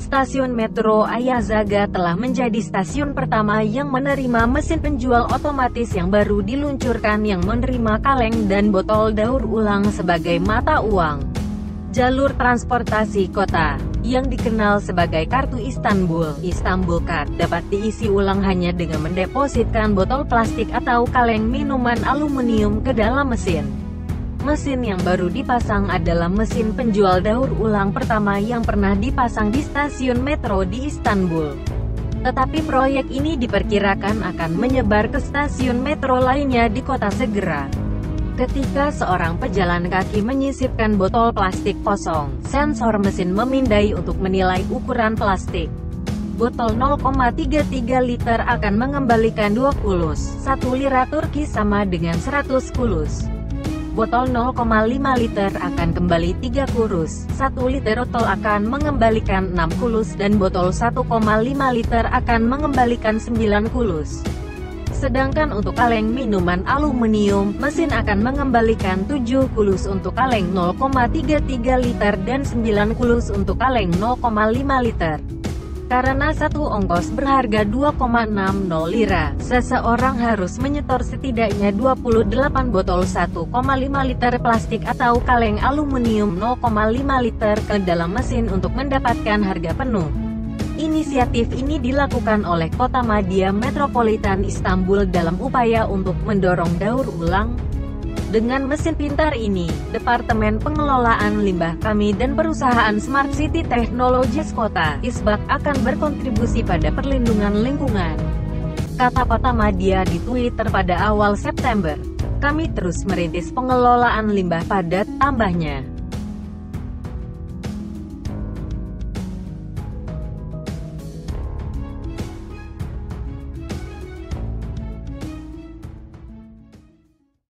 Stasiun Metro Ayazaga telah menjadi stasiun pertama yang menerima mesin penjual otomatis yang baru diluncurkan yang menerima kaleng dan botol daur ulang sebagai mata uang. Jalur transportasi kota, yang dikenal sebagai Kartu Istanbul, Istanbul Card, dapat diisi ulang hanya dengan mendepositkan botol plastik atau kaleng minuman aluminium ke dalam mesin. Mesin yang baru dipasang adalah mesin penjual daur ulang pertama yang pernah dipasang di stasiun metro di Istanbul. Tetapi proyek ini diperkirakan akan menyebar ke stasiun metro lainnya di kota segera. Ketika seorang pejalan kaki menyisipkan botol plastik kosong, sensor mesin memindai untuk menilai ukuran plastik. Botol 0,33 liter akan mengembalikan 2 kulus, 1 lira Turki sama dengan 100 kulus. Botol 0,5 liter akan kembali 3 kurus, 1 liter botol akan mengembalikan 6 kulus dan botol 1,5 liter akan mengembalikan 9 kulus. Sedangkan untuk kaleng minuman aluminium, mesin akan mengembalikan 7 kulus untuk kaleng 0,33 liter dan 9 kulus untuk kaleng 0,5 liter. Karena satu ongkos berharga 2,60 lira, seseorang harus menyetor setidaknya 28 botol 1,5 liter plastik atau kaleng aluminium 0,5 liter ke dalam mesin untuk mendapatkan harga penuh. Inisiatif ini dilakukan oleh Kota Madya Metropolitan Istanbul dalam upaya untuk mendorong daur ulang. Dengan mesin pintar ini, Departemen Pengelolaan Limbah Kami dan Perusahaan Smart City Technologies Kota Isbak akan berkontribusi pada perlindungan lingkungan, kata Kota Madya di Twitter pada awal September. Kami terus merintis pengelolaan limbah padat, tambahnya.